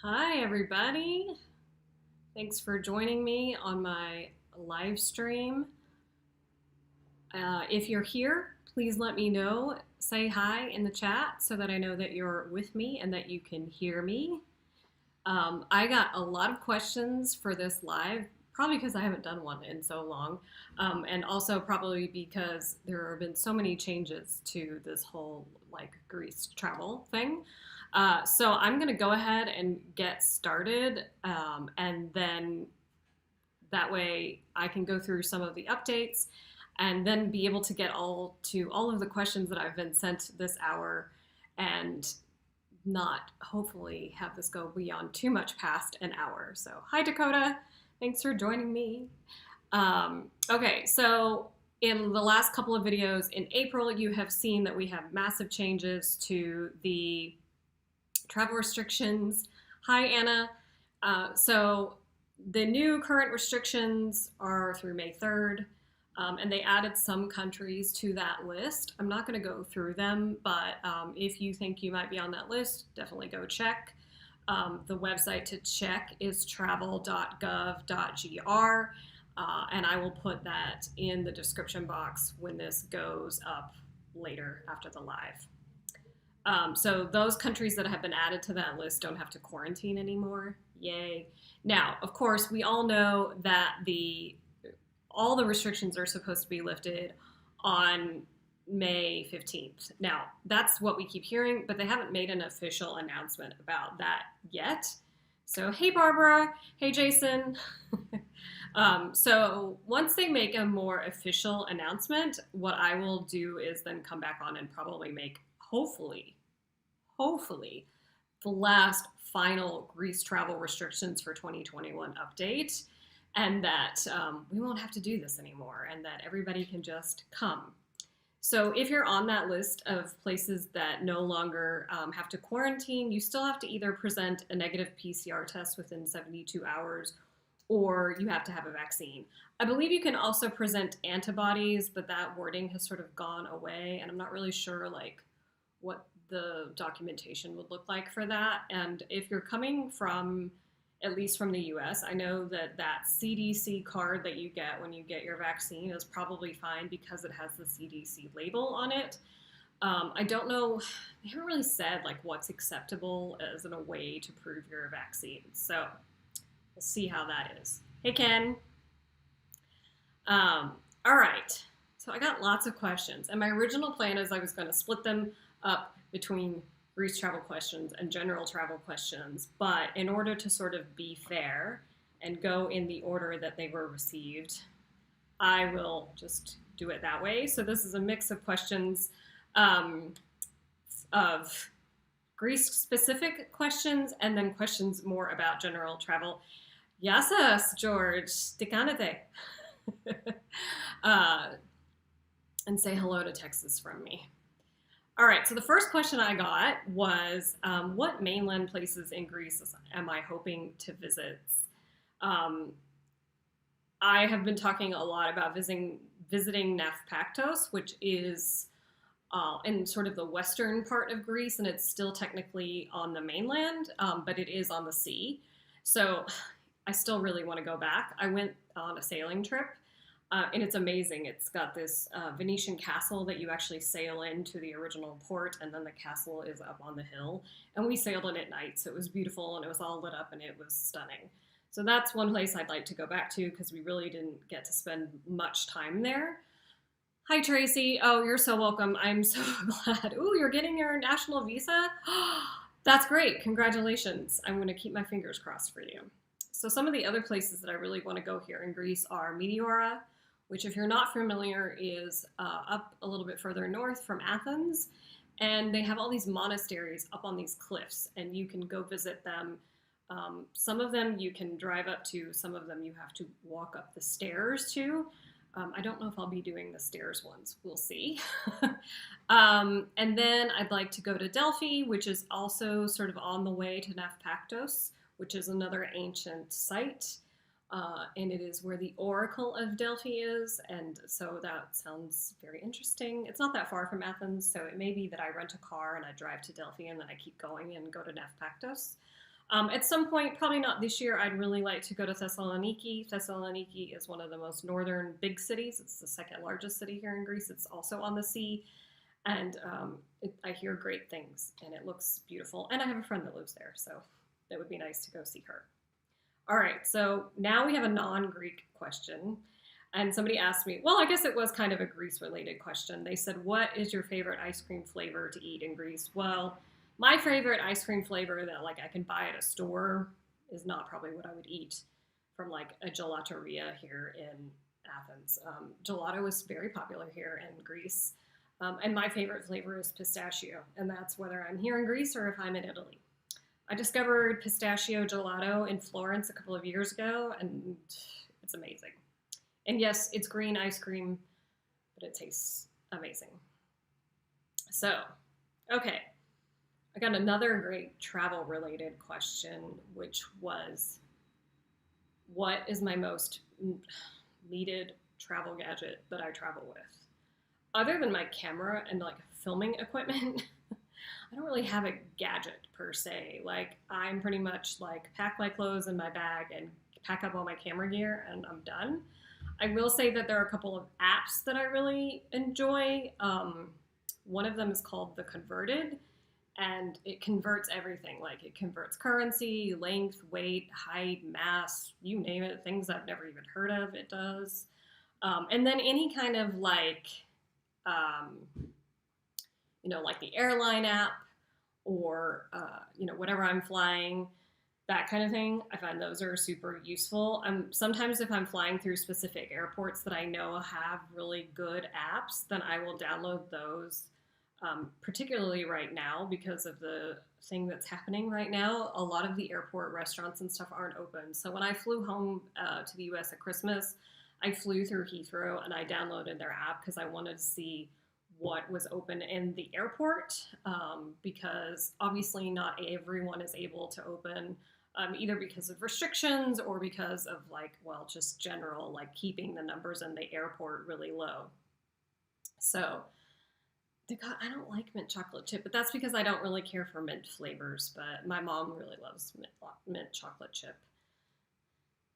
Hi, everybody. Thanks for joining me on my live stream. If you're here, please let me know. Say hi in the chat so that I know that you're with me and that you can hear me. I got a lot of questions for this live, probably because I haven't done one in so long, and also probably because there have been so many changes to this whole Greece travel thing. So I'm going to go ahead and get started, and then that way I can go through some of the updates and then be able to get all of the questions that I've been sent this hour and not hopefully have this go beyond too much past an hour. So, hi Dakota, thanks for joining me. Okay, so in the last couple of videos in April, you have seen that we have massive changes to the travel restrictions. Hi Anna. So the new current restrictions are through May 3rd. And they added some countries to that list. I'm not going to go through them, but if you think you might be on that list, definitely go check. The website to check is travel.gov.gr, and I will put that in the description box when this goes up later after the live. So those countries that have been added to that list don't have to quarantine anymore. Yay. Now, of course, we all know that all the restrictions are supposed to be lifted on May 15th. Now, that's what we keep hearing, but they haven't made an official announcement about that yet. So, hey, Barbara. Hey, Jason. So once they make a more official announcement, what I will do is then come back on and probably make, hopefully, the last final Greece travel restrictions for 2021 update, and that we won't have to do this anymore and that everybody can just come. So if you're on that list of places that no longer have to quarantine, you still have to either present a negative PCR test within 72 hours or you have to have a vaccine. I believe you can also present antibodies, but that wording has sort of gone away, and I'm not really sure what the documentation would look like for that. And if you're coming from, at least from the US, I know that CDC card that you get when you get your vaccine is probably fine because it has the CDC label on it. I don't know, they haven't really said what's acceptable as a way to prove you're a vaccine. So we'll see how that is. Hey, Ken. All right. So I got lots of questions, and my original plan is I was going to split them up between Greece travel questions and general travel questions, but in order to sort of be fair and go in the order that they were received, I will just do it that way. So this is a mix of questions of Greece-specific questions and then questions more about general travel. Yassas, George, tikanete. And say hello to Texas from me. All right, so the first question I got was, what mainland places in Greece am I hoping to visit? I have been talking a lot about visiting Naupaktos, which is in sort of the western part of Greece, and it's still technically on the mainland, but it is on the sea. So I still really want to go back. I went on a sailing trip. And it's amazing. It's got this Venetian castle that you actually sail into the original port, and then the castle is up on the hill. And we sailed in at night, so it was beautiful, and it was all lit up, and it was stunning. So that's one place I'd like to go back to because we really didn't get to spend much time there. Hi, Tracy. Oh, you're so welcome. I'm so glad. Ooh, you're getting your national visa? That's great. Congratulations. I'm going to keep my fingers crossed for you. So some of the other places that I really want to go here in Greece are Meteora, which, if you're not familiar, is up a little bit further north from Athens. And they have all these monasteries up on these cliffs, and you can go visit them. Some of them you can drive up to, some of them you have to walk up the stairs to. I don't know if I'll be doing the stairs ones. We'll see. And then I'd like to go to Delphi, which is also sort of on the way to Naupaktos, which is another ancient site. And it is where the Oracle of Delphi is, and so that sounds very interesting. It's not that far from Athens, so it may be that I rent a car and I drive to Delphi and then I keep going and go to Naupaktos. At some point, probably not this year, I'd really like to go to Thessaloniki. Thessaloniki is one of the most northern big cities. It's the second largest city here in Greece. It's also on the sea. And I hear great things, and it looks beautiful. And I have a friend that lives there, so that would be nice to go see her. All right, so now we have a non-Greek question. And somebody asked me, well, I guess it was kind of a Greece-related question. They said, what is your favorite ice cream flavor to eat in Greece? Well, my favorite ice cream flavor that like I can buy at a store is not probably what I would eat from like a gelateria here in Athens. Gelato is very popular here in Greece. And my favorite flavor is pistachio, and that's whether I'm here in Greece or if I'm in Italy. I discovered pistachio gelato in Florence a couple of years ago, and it's amazing. And yes, it's green ice cream, but it tastes amazing. So, okay. I got another great travel-related question, which was, what is my most needed travel gadget that I travel with? Other than my camera and like filming equipment, I don't really have a gadget per se. Like I'm pretty much like pack my clothes in my bag and pack up all my camera gear and I'm done. I will say that there are a couple of apps that I really enjoy. One of them is called The Converted, and it converts everything. Like it converts currency, length, weight, height, mass, you name it, things I've never even heard of, it does. And then any kind of like, like the airline app or, whatever I'm flying, that kind of thing. I find those are super useful. Sometimes if I'm flying through specific airports that I know have really good apps, then I will download those, particularly right now because of the thing that's happening right now. A lot of the airport restaurants and stuff aren't open. So when I flew home to the US at Christmas, I flew through Heathrow and I downloaded their app because I wanted to see what was open in the airport, because obviously not everyone is able to open, either because of restrictions or because of just general, keeping the numbers in the airport really low. So I don't like mint chocolate chip, but that's because I don't really care for mint flavors, but my mom really loves mint chocolate chip.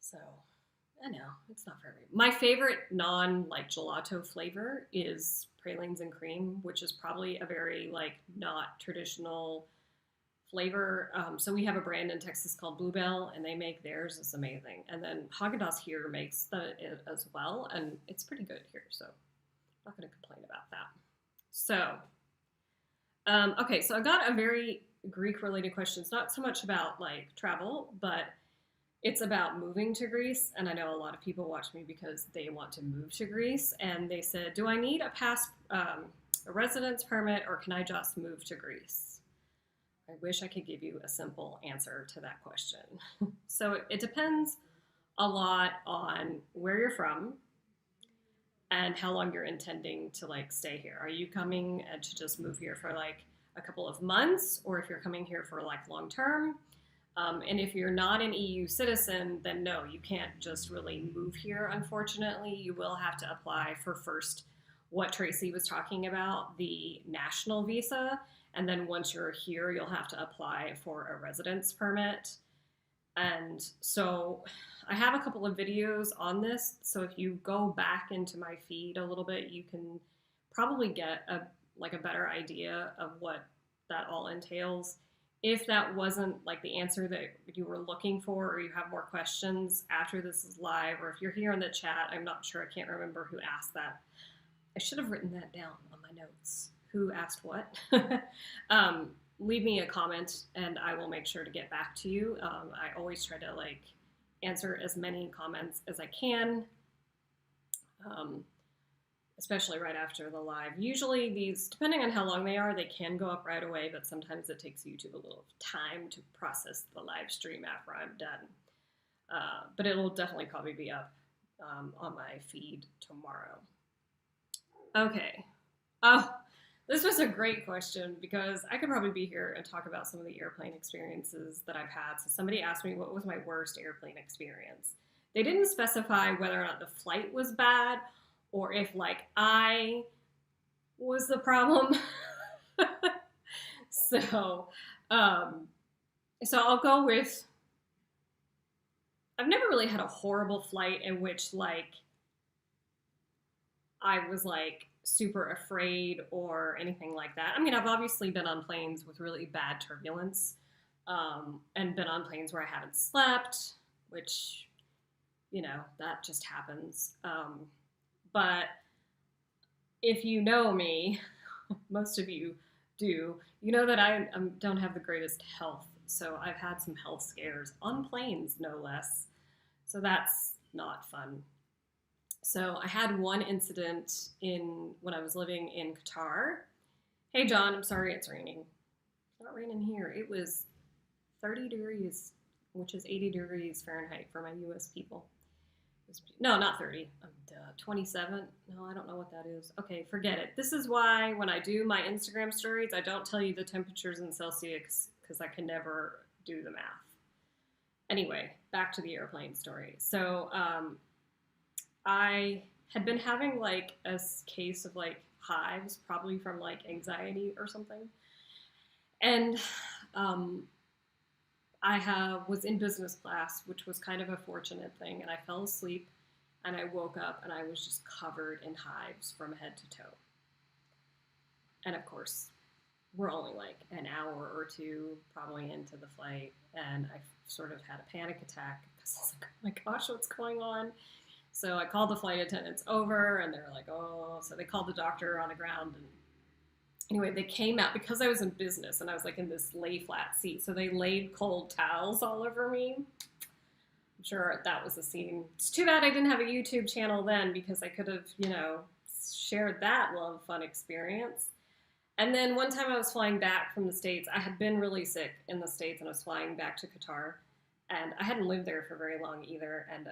So I know, it's not for everyone. My favorite gelato flavor is pralines and cream, which is probably a very not traditional flavor. So we have a brand in Texas called Bluebell, and they make theirs. It's amazing. And then Haagen-Dazs here makes it as well, and it's pretty good here. So I'm not going to complain about that. So, okay, so I got a very Greek-related question. It's not so much about travel, but it's about moving to Greece, and I know a lot of people watch me because they want to move to Greece, and they said, do I need a residence permit, or can I just move to Greece? I wish I could give you a simple answer to that question. So it depends a lot on where you're from and how long you're intending to stay here. Are you coming to just move here for a couple of months, or if you're coming here for long term? And if you're not an EU citizen, then no, you can't just really move here, unfortunately. You will have to apply for first what Tracy was talking about, the national visa. And then once you're here, you'll have to apply for a residence permit. And so I have a couple of videos on this. So if you go back into my feed a little bit, you can probably get a better idea of what that all entails. If that wasn't the answer that you were looking for, or you have more questions after this is live, or if you're here in the chat, I'm not sure, I can't remember who asked that. I should have written that down on my notes. Who asked what? Leave me a comment and I will make sure to get back to you. I always try to answer as many comments as I can, especially right after the live. Usually these, depending on how long they are, they can go up right away, but sometimes it takes YouTube a little time to process the live stream after I'm done. But it'll definitely probably be up on my feed tomorrow. Okay. Oh, this was a great question because I could probably be here and talk about some of the airplane experiences that I've had. So somebody asked me what was my worst airplane experience. They didn't specify whether or not the flight was bad or if I was the problem. So So I'll go with, I've never really had a horrible flight in which like I was like super afraid or anything like that. I mean, I've obviously been on planes with really bad turbulence, and been on planes where I haven't slept, which, you know, that just happens. But if you know me, most of you do, you know that I don't have the greatest health. So I've had some health scares on planes, no less. So that's not fun. So I had one incident in when I was living in Qatar. Hey John, I'm sorry it's raining. It's not raining here. It was 30 degrees, which is 80 degrees Fahrenheit for my US people. No, not 30. 27. No, I don't know what that is. Okay, forget it. This is why when I do my Instagram stories, I don't tell you the temperatures in Celsius because I can never do the math. Anyway, back to the airplane story. So I had been having like a case of like hives, probably from like anxiety or something. And was in business class, which was kind of a fortunate thing, and I fell asleep and I woke up and I was just covered in hives from head to toe. And of course, we're only like an hour or two probably into the flight, and I sort of had a panic attack because I was like, oh my gosh, what's going on? So I called the flight attendants over, and they were like, oh, so they called the doctor on the ground. And anyway, they came out because I was in business and I was like in this lay flat seat. So they laid cold towels all over me. I'm sure that was a scene. It's too bad I didn't have a YouTube channel then because I could have, you know, shared that love fun experience. And then one time I was flying back from the States. I had been really sick in the States and I was flying back to Qatar. And I hadn't lived there for very long either. And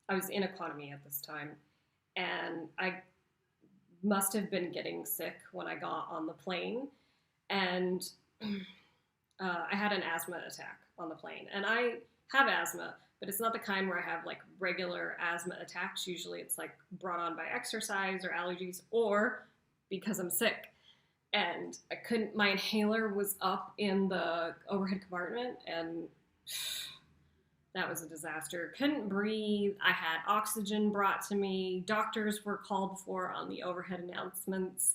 I was in economy at this time. And I must have been getting sick when I got on the plane. And I had an asthma attack on the plane. And I have asthma, but it's not the kind where I have like regular asthma attacks. Usually it's like brought on by exercise or allergies or because I'm sick. And I couldn't, my inhaler was up in the overhead compartment, and that was a disaster. Couldn't breathe. I had oxygen brought to me. Doctors were called for on the overhead announcements.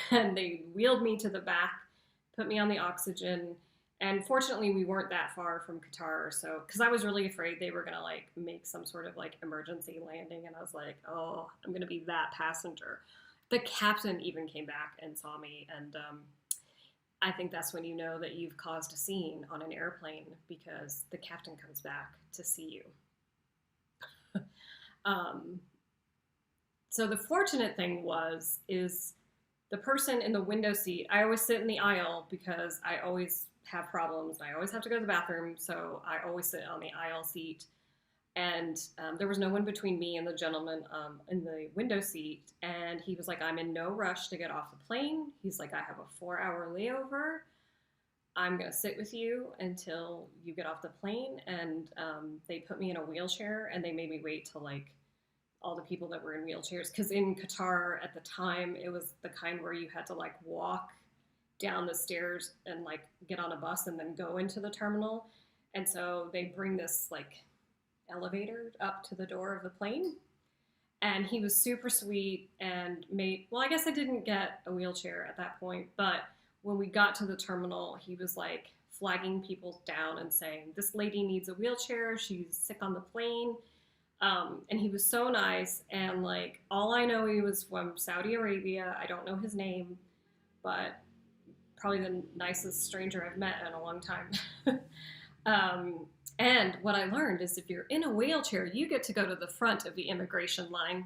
And they wheeled me to the back, put me on the oxygen. And fortunately, we weren't that far from Qatar. So, because I was really afraid they were going to like make some sort of like emergency landing. And I was like, oh, I'm going to be that passenger. The captain even came back and saw me. And I think that's when you know that you've caused a scene on an airplane, because the captain comes back to see you. So the fortunate thing is the person in the window seat. I always sit in the aisle because I always have problems. I always have to go to the bathroom, so I always sit on the aisle seat. And there was no one between me and the gentleman in the window seat. And he was like, I'm in no rush to get off the plane. He's like, I have a 4-hour layover. I'm going to sit with you until you get off the plane. And they put me in a wheelchair, and they made me wait till like all the people that were in wheelchairs. Because in Qatar at the time, it was the kind where you had to like walk down the stairs and like get on a bus and then go into the terminal. And so they bring this like elevator up to the door of the plane, and he was super sweet and I guess I didn't get a wheelchair at that point, but when we got to the terminal, he was like flagging people down and saying, this lady needs a wheelchair, she's sick on the plane. And he was so nice, and like all I know, he was from Saudi Arabia. I don't know his name, but probably the nicest stranger I've met in a long time. And what I learned is if you're in a wheelchair, you get to go to the front of the immigration line.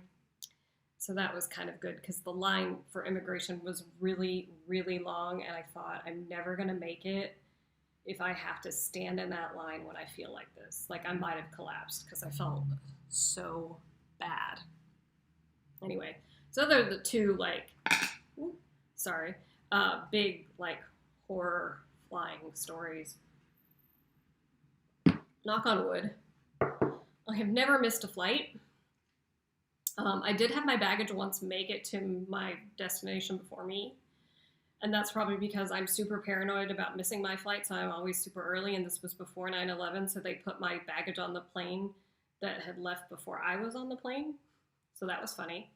So that was kind of good because the line for immigration was really, really long. And I thought, I'm never going to make it if I have to stand in that line when I feel like this. Like I might have collapsed because I felt so bad. Anyway, so they're the two like, big like horror flying stories. Knock on wood. I have never missed a flight. I did have my baggage once make it to my destination before me. And that's probably because I'm super paranoid about missing my flight, so I'm always super early, and this was before 9/11, so they put my baggage on the plane that had left before I was on the plane. So that was funny.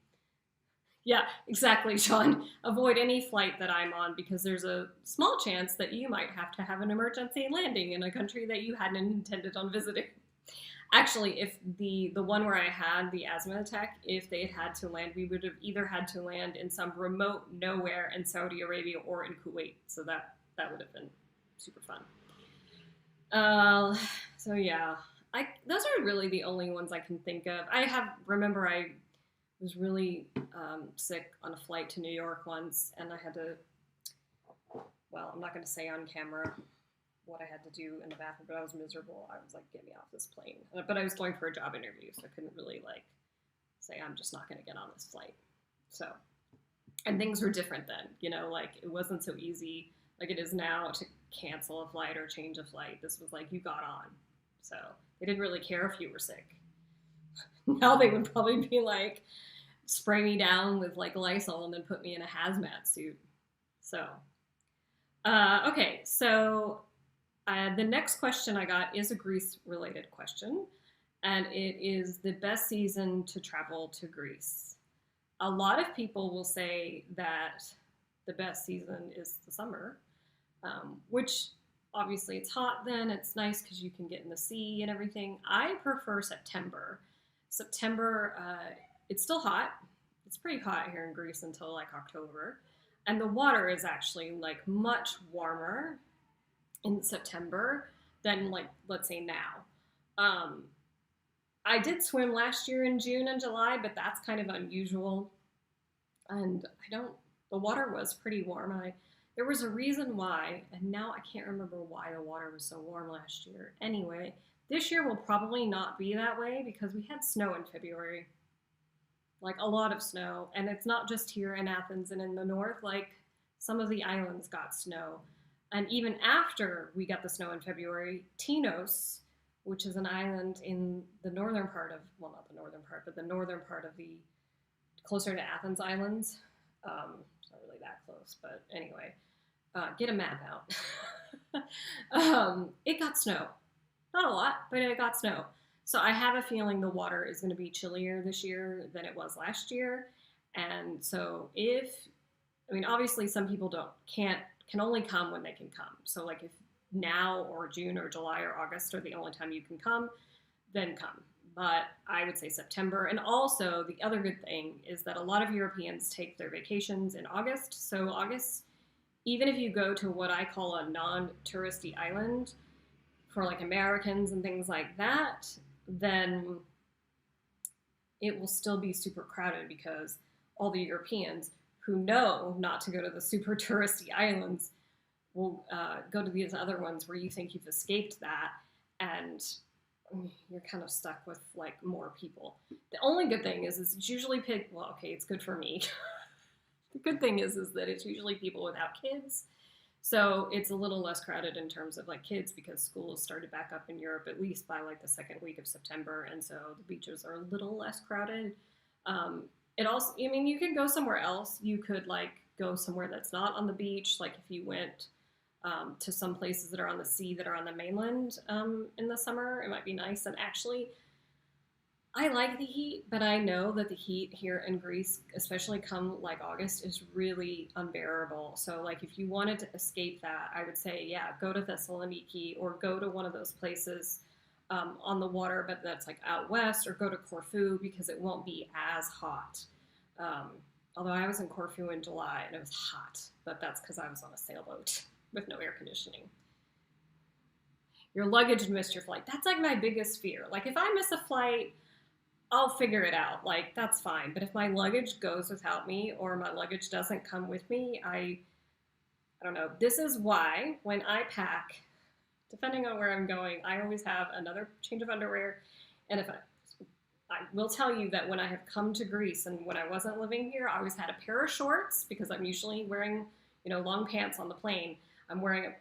Yeah, exactly, Sean. Avoid any flight that I'm on because there's a small chance that you might have to have an emergency landing in a country that you hadn't intended on visiting. Actually, if the one where I had the asthma attack, if they had to land, we would have either had to land in some remote nowhere in Saudi Arabia or in Kuwait. So that would have been super fun. Uh, so yeah, I those are really the only ones I can think of. I was really sick on a flight to New York once, and I had to. Well, I'm not going to say on camera what I had to do in the bathroom, but I was miserable. I was like, get me off this plane. But I was going for a job interview, so I couldn't really like say I'm just not going to get on this flight. So, and things were different then, like it wasn't so easy like it is now to cancel a flight or change a flight. This was like you got on. So they didn't really care if you were sick. Now they would probably be like, spray me down with like Lysol and then put me in a hazmat suit. So, okay, so the next question I got is a Greece-related question, and it is the best season to travel to Greece. A lot of people will say that the best season is the summer, which obviously it's hot then. It's nice because you can get in the sea and everything. I prefer September. September, it's still hot. It's pretty hot here in Greece until like October. And the water is actually like much warmer in September than like, let's say now. I did swim last year in June and July, but that's kind of unusual. And the water was pretty warm. There was a reason why, and now I can't remember why the water was so warm last year. Anyway, this year will probably not be that way because we had snow in February. Like a lot of snow. And it's not just here in Athens and in the north, like some of the islands got snow. And even after we got the snow in February, Tinos, which is an island in the northern part of, well, not the northern part, but the northern part of the, closer to Athens Islands. It's not really that close, but anyway, get a map out. It got snow. Not a lot, but it got snow. So I have a feeling the water is going to be chillier this year than it was last year. And so obviously some people can only come when they can come. So like if now or June or July or August are the only time you can come, then come. But I would say September. And also the other good thing is that a lot of Europeans take their vacations in August. So August, even if you go to what I call a non-touristy island for like Americans and things like that, then it will still be super crowded because all the Europeans who know not to go to the super touristy islands will go to these other ones where you think you've escaped that, and you're kind of stuck with like more people. The only good thing is it's usually it's good for me. The good thing is that it's usually people without kids. So it's a little less crowded in terms of like kids because school has started back up in Europe at least by like the second week of September, and so the beaches are a little less crowded. It also, you can go somewhere else. You could like go somewhere that's not on the beach, like if you went to some places that are on the sea that are on the mainland in the summer, it might be nice. And actually, I like the heat, but I know that the heat here in Greece, especially come like August, is really unbearable. So like if you wanted to escape that, I would say, yeah, go to Thessaloniki or go to one of those places on the water, but that's like out west, or go to Corfu because it won't be as hot. Although I was in Corfu in July and it was hot, but that's because I was on a sailboat with no air conditioning. Your luggage missed your flight. That's like my biggest fear. Like if I miss a flight, I'll figure it out. Like, that's fine. But if my luggage goes without me or my luggage doesn't come with me, I don't know. This is why when I pack, depending on where I'm going, I always have another change of underwear. And if I will tell you that when I have come to Greece and when I wasn't living here, I always had a pair of shorts because I'm usually wearing, long pants on the plane. I'm wearing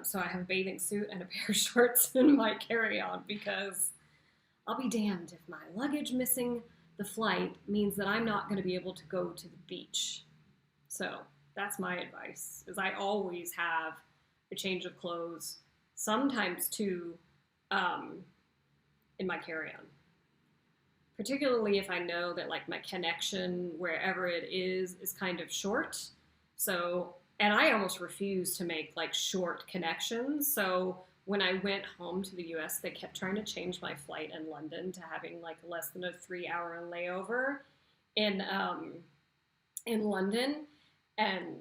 so I have a bathing suit and a pair of shorts in my carry-on because I'll be damned if my luggage missing the flight means that I'm not going to be able to go to the beach. So That's my advice, is I always have a change of clothes, sometimes two, um, in my carry-on. Particularly if I know that like my connection wherever it is kind of short. So, and I almost refuse to make like short connections. So when I went home to the US, they kept trying to change my flight in London to having like less than a 3 hour layover in in London. And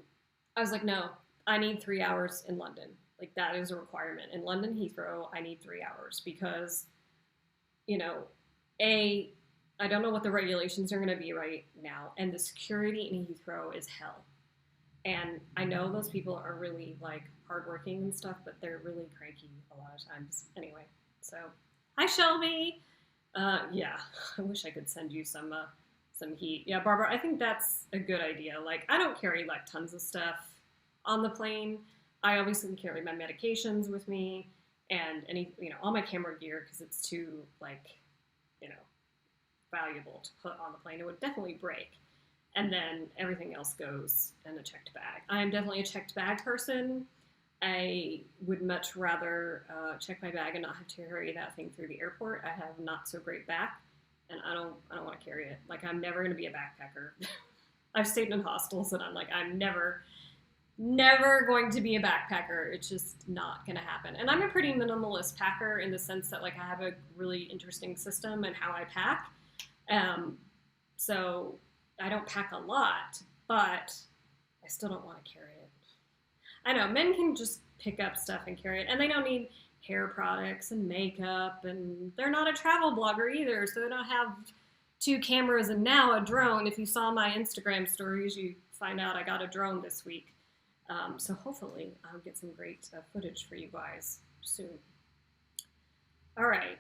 I was like, no, I need 3 hours in London. Like that is a requirement. In London Heathrow, I need 3 hours because, you know, A, I don't know what the regulations are going to be right now, and the security in Heathrow is hell. And I know those people are really like hardworking and stuff, but they're really cranky a lot of times. Anyway, so hi Shelby. Yeah, I wish I could send you some heat. Yeah, Barbara, I think that's a good idea. Like, I don't carry like tons of stuff on the plane. I obviously carry my medications with me and any, all my camera gear because it's too like, you know, valuable to put on the plane. It would definitely break. And then everything else goes in a checked bag. I'm definitely a checked bag person. I would much rather check my bag and not have to carry that thing through the airport. I have not so great back, and I don't want to carry it. Like, I'm never going to be a backpacker. I've stayed in hostels, and I'm like, I'm never going to be a backpacker. It's just not going to happen. And I'm a pretty minimalist packer in the sense that, like, I have a really interesting system in how I pack. So I don't pack a lot, but I still don't want to carry it. I know, men can just pick up stuff and carry it, and they don't need hair products and makeup, and they're not a travel blogger either, so they don't have 2 cameras and now a drone. If you saw my Instagram stories, you find out I got a drone this week. So hopefully I'll get some great footage for you guys soon. All right.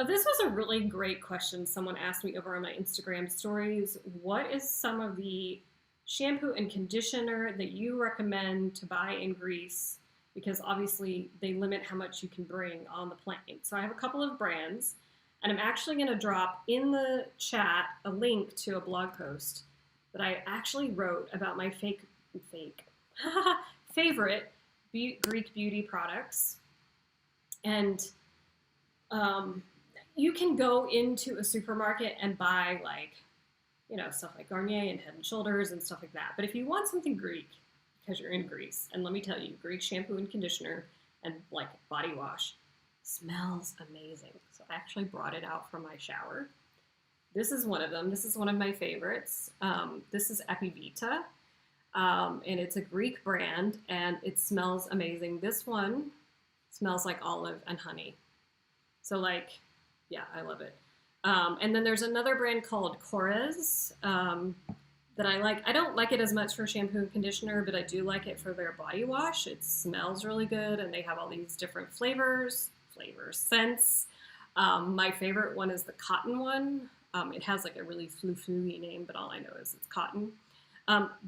This was a really great question someone asked me over on my Instagram stories. What is some of the shampoo and conditioner that you recommend to buy in Greece? Because obviously they limit how much you can bring on the plane. So I have a couple of brands, and I'm actually going to drop in the chat a link to a blog post that I actually wrote about my favorite Greek beauty products. And you can go into a supermarket and buy like, stuff like Garnier and Head and Shoulders and stuff like that. But if you want something Greek, because you're in Greece, and let me tell you, Greek shampoo and conditioner and like body wash smells amazing. So I actually brought it out from my shower. This is one of them. This is one of my favorites. This is Epivita, and it's a Greek brand, and it smells amazing. This one smells like olive and honey. So like, yeah, I love it. And then there's another brand called Korres that I like. I don't like it as much for shampoo and conditioner, but I do like it for their body wash. It smells really good, and they have all these different scents. My favorite one is the cotton one. It has like a really flu-flu-y name, but all I know is it's cotton.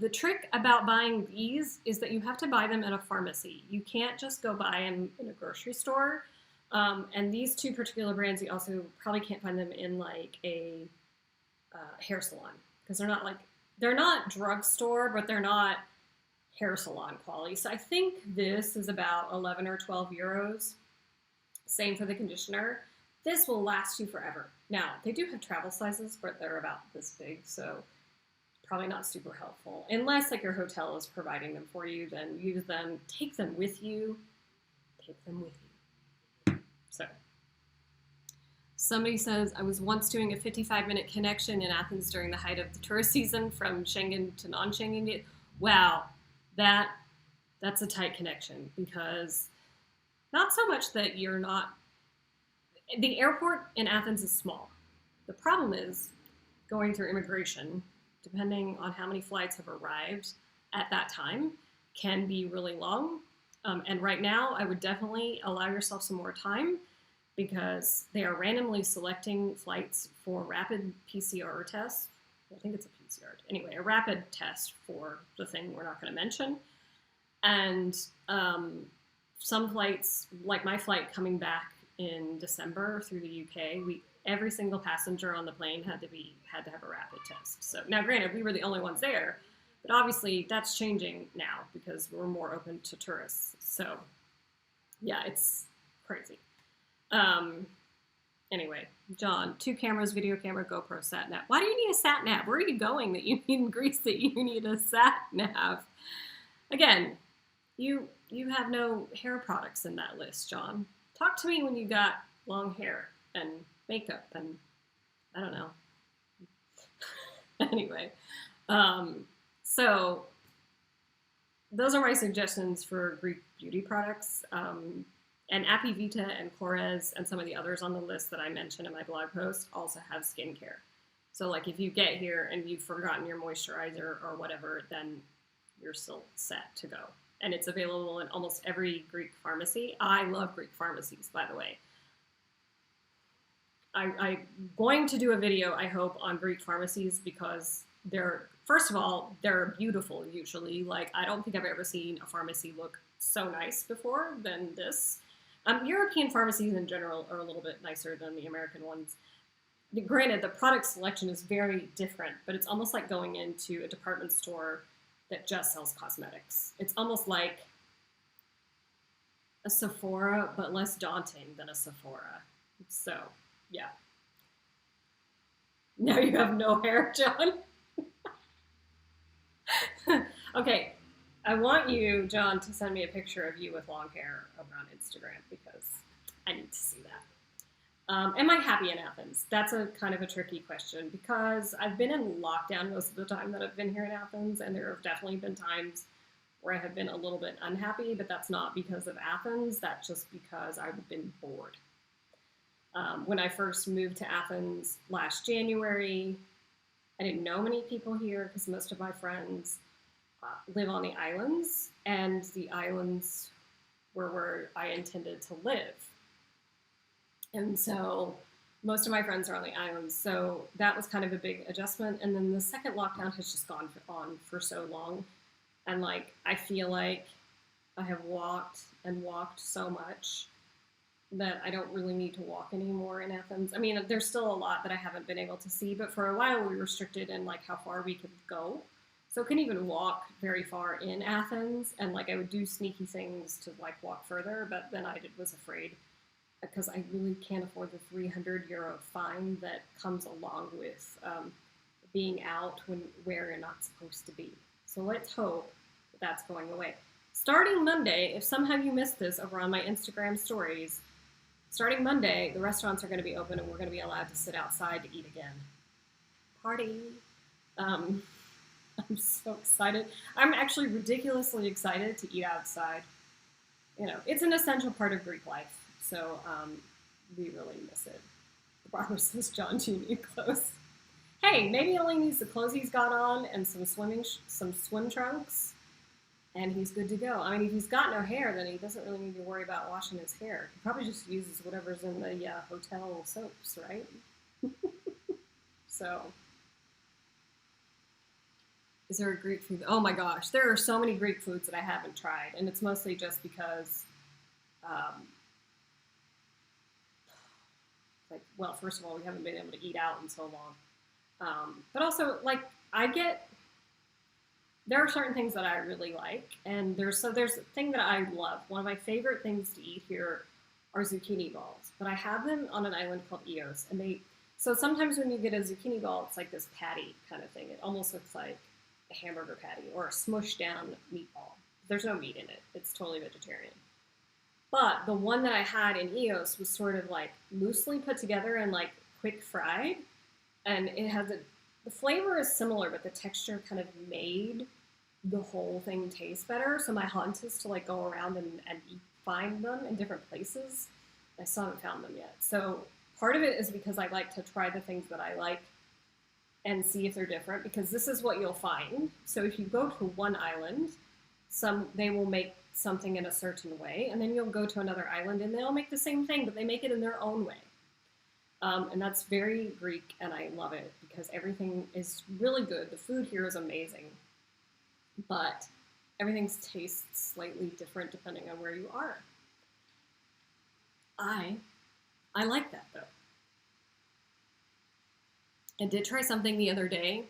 The trick about buying these is that you have to buy them at a pharmacy. You can't just go buy them in a grocery store. And these 2 particular brands, you also probably can't find them in like a hair salon, because they're not drugstore, but they're not hair salon quality. So I think this is about 11 or 12 euros. Same for the conditioner. This will last you forever. Now, they do have travel sizes, but they're about this big, so probably not super helpful. Unless like your hotel is providing them for you, then use them. Take them with you. So, somebody says, I was once doing a 55-minute connection in Athens during the height of the tourist season from Schengen to non-Schengen. Wow, that's a tight connection, because not so much that you're not... The airport in Athens is small. The problem is going through immigration, depending on how many flights have arrived at that time, can be really long. And right now, I would definitely allow yourself some more time, because they are randomly selecting flights for rapid PCR tests. I think it's a PCR. Anyway, a rapid test for the thing we're not going to mention. And some flights, like my flight coming back in December through the UK, every single passenger on the plane had to have a rapid test. So now, granted, we were the only ones there, But obviously that's changing now because we're more open to tourists. So yeah, it's crazy. Um, anyway, John, 2 cameras, video camera, GoPro, sat nav. Why do you need a sat nav? Where are you going that you need in Greece that you need a sat nav? Again, you have no hair products in that list, John. Talk to me when you got long hair and makeup and I don't know. Anyway, so those are my suggestions for Greek beauty products. And Apivita and Korres and some of the others on the list that I mentioned in my blog post also have skincare. So like if you get here and you've forgotten your moisturizer or whatever, then you're still set to go. And it's available in almost every Greek pharmacy. I love Greek pharmacies, by the way. I'm going to do a video, I hope, on Greek pharmacies because they're, first of all, they're beautiful usually. Like, I don't think I've ever seen a pharmacy look so nice before than this. European pharmacies in general are a little bit nicer than the American ones. Granted, the product selection is very different, but it's almost like going into a department store that just sells cosmetics. It's almost like a Sephora, but less daunting than a Sephora. So, yeah. Now you have no hair, John. Okay, I want you, John, to send me a picture of you with long hair over on Instagram because I need to see that. Am I happy in Athens? That's a kind of a tricky question because I've been in lockdown most of the time that I've been here in Athens, and there have definitely been times where I have been a little bit unhappy, but that's not because of Athens. That's just because I've been bored. When I first moved to Athens last January, I didn't know many people here because most of my friends live on the islands, and the islands were where I intended to live. And so most of my friends are on the islands, so that was kind of a big adjustment. And then the second lockdown has just gone on for so long, and like I feel like I have walked and walked so much that I don't really need to walk anymore in Athens. I mean, there's still a lot that I haven't been able to see, but for a while we restricted in like how far we could go. So I couldn't even walk very far in Athens, and like I would do sneaky things to like walk further, but then I was afraid because I really can't afford the €300 fine that comes along with being out where you're not supposed to be. So let's hope that that's going away. Starting Monday, if somehow you missed this over on my Instagram stories, starting Monday, the restaurants are going to be open and we're going to be allowed to sit outside to eat again. Party. I'm so excited. I'm actually ridiculously excited to eat outside. You know, it's an essential part of Greek life, so we really miss it. Barbara says, John, do you need clothes? Hey, maybe he only needs the clothes he's got on and some swim trunks, and he's good to go. I mean, if he's got no hair, then he doesn't really need to worry about washing his hair. He probably just uses whatever's in the hotel soaps, right? So, is there a Greek food? Oh my gosh, there are so many Greek foods that I haven't tried, and it's mostly just because, well, first of all, we haven't been able to eat out in so long. But also, like, there are certain things that I really like, and there's a thing that I love. One of my favorite things to eat here are zucchini balls, but I have them on an island called Ios, and so sometimes when you get a zucchini ball, it's like this patty kind of thing. It almost looks like a hamburger patty or a smushed down meatball. There's no meat in it. It's totally vegetarian. But the one that I had in Ios was sort of like loosely put together and like quick fried, and it has the flavor is similar, but the texture kind of made the whole thing taste better. So my hunt is to like go around and find them in different places. I still haven't found them yet. So part of it is because I like to try the things that I like and see if they're different, because this is what you'll find. So if you go to one island, they will make something in a certain way, and then you'll go to another island and they'll make the same thing, but they make it in their own way. And that's very Greek, and I love it because everything is really good. The food here is amazing, but everything tastes slightly different depending on where you are. I like that, though. I did try something the other day.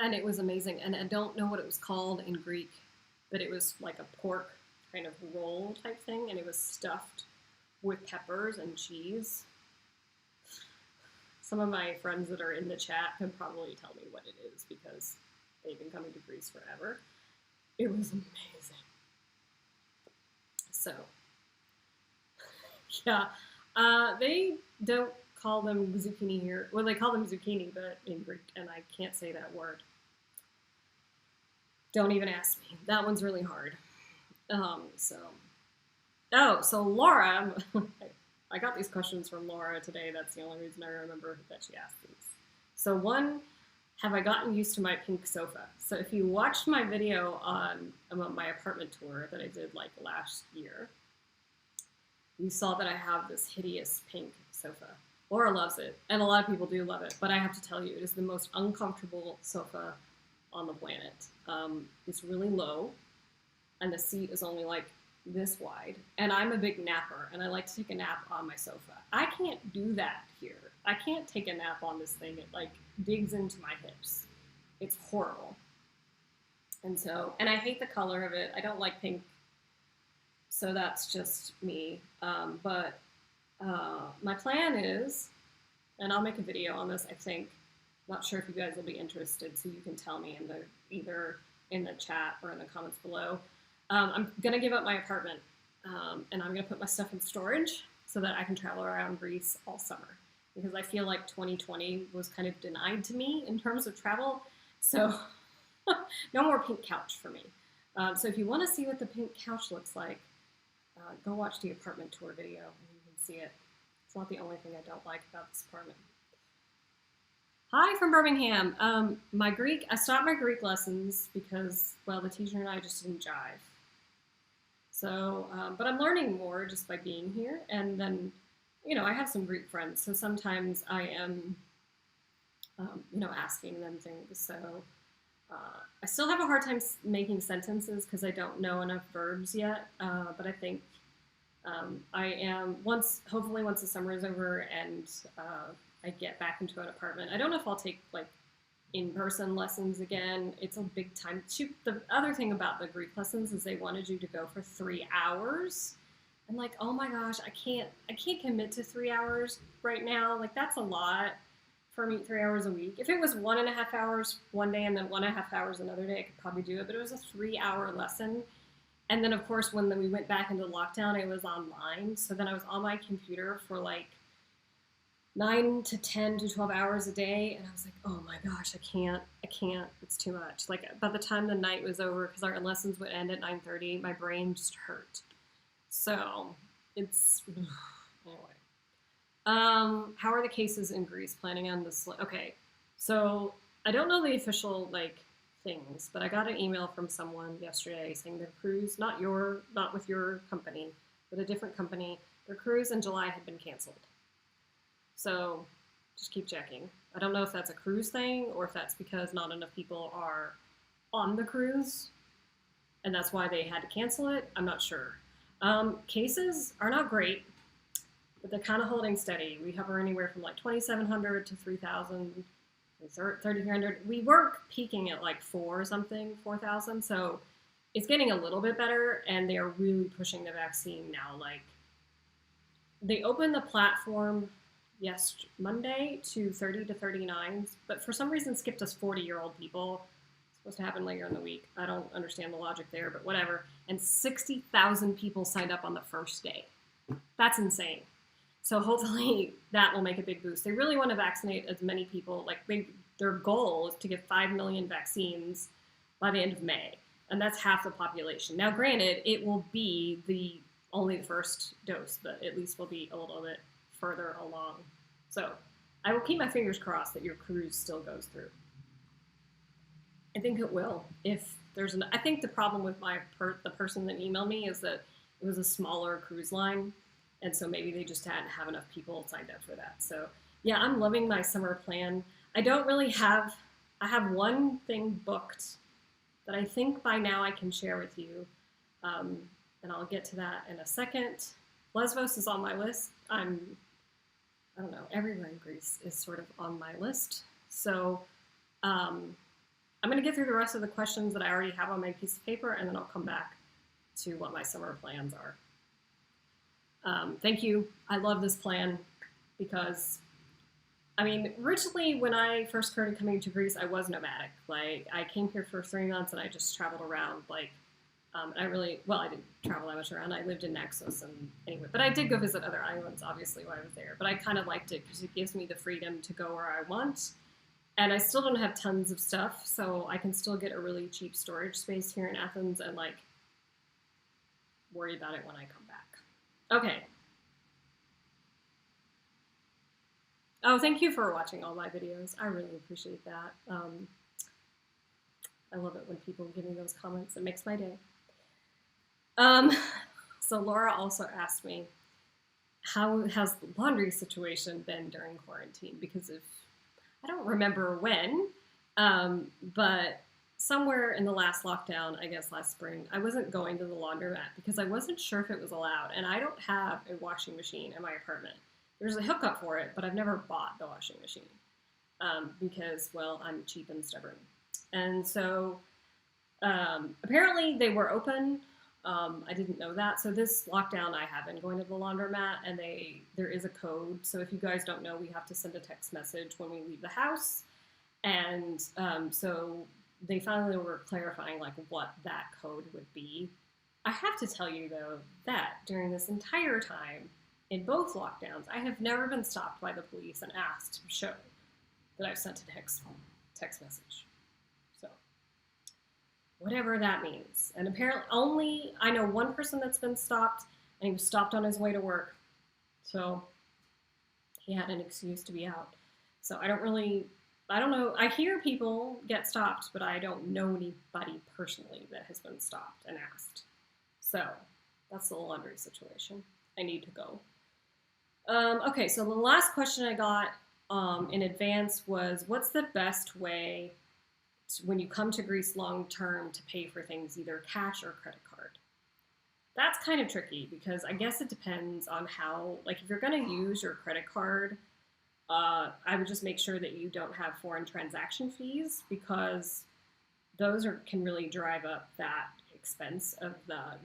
and it was amazing. And I don't know what it was called in Greek, but it was like a pork kind of roll type thing, and it was stuffed with peppers and cheese. Some of my friends that are in the chat can probably tell me what it is because they've been coming to Greece forever. It was amazing. So, yeah, they don't call them zucchini here. Well, they call them zucchini, but in Greek, and I can't say that word. Don't even ask me. That one's really hard. So Laura, I got these questions from Laura today. That's the only reason I remember that she asked these. So one, have I gotten used to my pink sofa? So if you watched my video on my apartment tour that I did like last year, you saw that I have this hideous pink sofa. Laura loves it, and a lot of people do love it, but I have to tell you, it is the most uncomfortable sofa on the planet. It's really low, and the seat is only like this wide, and I'm a big napper, and I like to take a nap on my sofa. I can't do that here. I can't take a nap on this thing. It like digs into my hips. It's horrible. And I hate the color of it. I don't like pink, so that's just me. But my plan is, and I'll make a video on this, I think. Not sure if you guys will be interested, so you can tell me either in the chat or in the comments below. I'm going to give up my apartment, and I'm going to put my stuff in storage so that I can travel around Greece all summer. Because I feel like 2020 was kind of denied to me in terms of travel. So no more pink couch for me. So if you want to see what the pink couch looks like, go watch the apartment tour video and you can see it. It's not the only thing I don't like about this apartment. Hi from Birmingham. I stopped my Greek lessons because, well, the teacher and I just didn't jive. So, but I'm learning more just by being here. And then, I have some Greek friends. So sometimes I am, asking them things. So I still have a hard time making sentences because I don't know enough verbs yet. But I think I am, hopefully once the summer is over and I get back into an apartment. I don't know if I'll take like in-person lessons again. It's a big time. The other thing about the Greek lessons is they wanted you to go for 3 hours. I'm like, oh my gosh, I can't commit to 3 hours right now. Like that's a lot for me, 3 hours a week. If it was 1.5 hours one day and then 1.5 hours another day, I could probably do it. But it was a 3-hour lesson. And then of course, when we went back into lockdown, it was online. So then I was on my computer for like 9 to 10 to 12 hours a day. And I was like, oh my gosh, I can't, it's too much. Like by the time the night was over, because our lessons would end at 9:30, my brain just hurt. So it's, anyway. How are the cases in Greece? Planning on this? Okay, so I don't know the official things, but I got an email from someone yesterday saying their cruise, not with your company, but a different company, their cruise in July had been canceled. So just keep checking. I don't know if that's a cruise thing or if that's because not enough people are on the cruise and that's why they had to cancel it. I'm not sure. Cases are not great, but they're kind of holding steady. We hover anywhere from like 2,700 to 3,000, 3,300. We were peaking at like 4,000, so it's getting a little bit better, and they are really pushing the vaccine now. Like, they opened the platform Monday to 30 to 39s, but for some reason skipped us 40-year-old people. It's supposed to happen later in the week. I don't understand the logic there, but whatever. And 60,000 people signed up on the first day. That's insane. So hopefully that will make a big boost. They really want to vaccinate as many people. Like their goal is to get 5 million vaccines by the end of May, and that's half the population. Now, granted, it will be only the first dose, but at least we'll be a little bit further along. So I will keep my fingers crossed that your cruise still goes through. I think it will. I think the problem with the person that emailed me is that it was a smaller cruise line, and so maybe they just didn't have enough people signed up for that. So yeah, I'm loving my summer plan. I have one thing booked that I think by now I can share with you, and I'll get to that in a second. Lesbos is on my list. I don't know, everywhere in Greece is sort of on my list. So I'm going to get through the rest of the questions that I already have on my piece of paper, and then I'll come back to what my summer plans are. Thank you. I love this plan because, I mean, originally when I first started coming to Greece, I was nomadic. Like, I came here for 3 months and I just traveled around. Like, I didn't travel that much around. I lived in Naxos and anyway, but I did go visit other islands, obviously, while I was there. But I kind of liked it because it gives me the freedom to go where I want. And I still don't have tons of stuff, so I can still get a really cheap storage space here in Athens and, like, worry about it when I come back. Okay. Oh, thank you for watching all my videos. I really appreciate that. I love it when people give me those comments. It makes my day. So Laura also asked me, how has the laundry situation been during quarantine? Because I don't remember when, but somewhere in the last lockdown, I guess last spring, I wasn't going to the laundromat because I wasn't sure if it was allowed. And I don't have a washing machine in my apartment. There's a hookup for it, but I've never bought the washing machine because, well, I'm cheap and stubborn. And so apparently they were open. I didn't know that. So this lockdown, I have been going to the laundromat, and there is a code. So if you guys don't know, we have to send a text message when we leave the house. And so they finally were clarifying like what that code would be. I have to tell you though that during this entire time, in both lockdowns, I have never been stopped by the police and asked to show that I've sent a text message. So whatever that means. And apparently I know one person that's been stopped, and he was stopped on his way to work. So he had an excuse to be out. So I don't know. I hear people get stopped, but I don't know anybody personally that has been stopped and asked. So that's the laundry situation. I need to go. Okay, so the last question I got in advance was, what's the best way when you come to Greece long term to pay for things, either cash or credit card? That's kind of tricky because I guess it depends on how, like if you're going to use your credit card, I would just make sure that you don't have foreign transaction fees because those can really drive up that expense of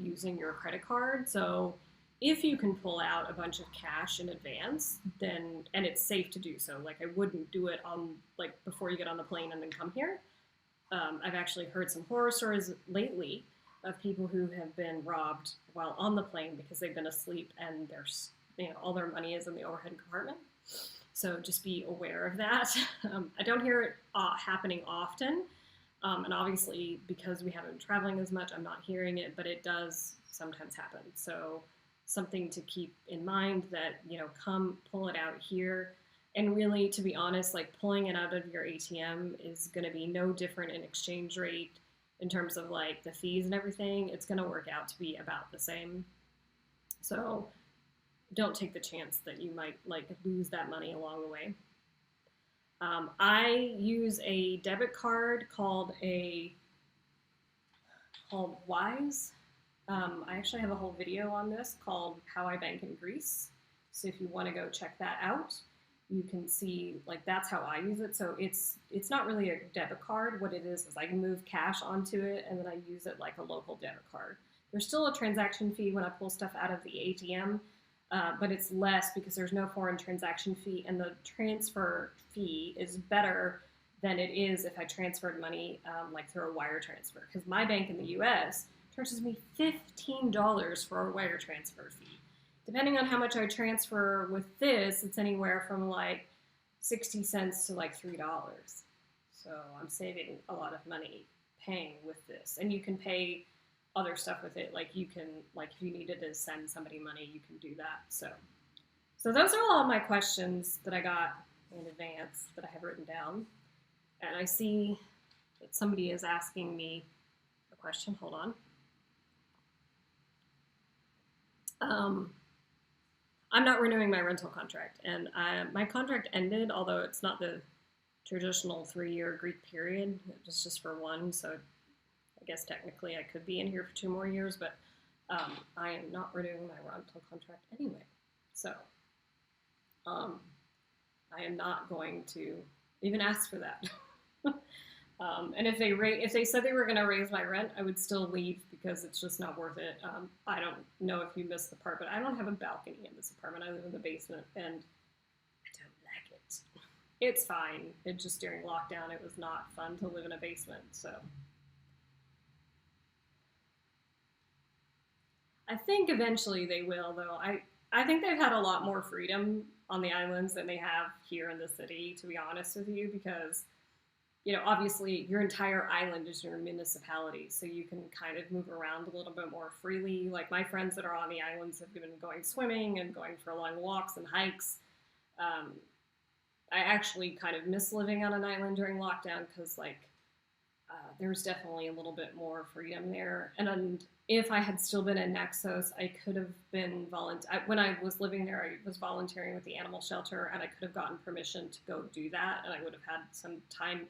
using your credit card. So if you can pull out a bunch of cash in advance, then, and it's safe to do so, like I wouldn't do it on like before you get on the plane and then come here. I've actually heard some horror stories lately of people who have been robbed while on the plane because they've been asleep and all their money is in the overhead compartment. So just be aware of that. I don't hear it happening often. And obviously, because we haven't been traveling as much, I'm not hearing it, but it does sometimes happen. So something to keep in mind that, come pull it out here. And really, to be honest, like pulling it out of your ATM is going to be no different in exchange rate in terms of like the fees and everything. It's going to work out to be about the same. So don't take the chance that you might like lose that money along the way. I use a debit card called Wise. I actually have a whole video on this called How I Bank in Greece. So if you want to go check that out, you can see like that's how I use it. So it's not really a debit card. What it is I can move cash onto it and then I use it like a local debit card. There's still a transaction fee when I pull stuff out of the ATM, but it's less because there's no foreign transaction fee, and the transfer fee is better than it is if I transferred money like through a wire transfer. Because my bank in the U.S. charges me $15 for a wire transfer fee. Depending on how much I transfer with this, it's anywhere from like 60 cents to like $3. So I'm saving a lot of money paying with this. And you can pay other stuff with it. Like you can, like if you needed to send somebody money, you can do that. So those are all my questions that I got in advance that I have written down. And I see that somebody is asking me a question. Hold on. I'm not renewing my rental contract, and my contract ended, although it's not the traditional 3-year Greek period. It was just for one, so I guess technically I could be in here for 2 more years, but I am not renewing my rental contract anyway. So I am not going to even ask for that. And if they said they were going to raise my rent, I would still leave because it's just not worth it. I don't know if you missed the part, but I don't have a balcony in this apartment. I live in the basement, and I don't like it. It's fine. It just during lockdown, it was not fun to live in a basement. So I think eventually they will, though. I think they've had a lot more freedom on the islands than they have here in the city, to be honest with you, because obviously your entire island is your municipality, so you can kind of move around a little bit more freely. Like my friends that are on the islands have been going swimming and going for long walks and hikes. Um, I actually kind of miss living on an island during lockdown because there's definitely a little bit more freedom there. And if I had still been in Naxos, I could have been when I was living there, I was volunteering with the animal shelter, and I could have gotten permission to go do that, and I would have had some time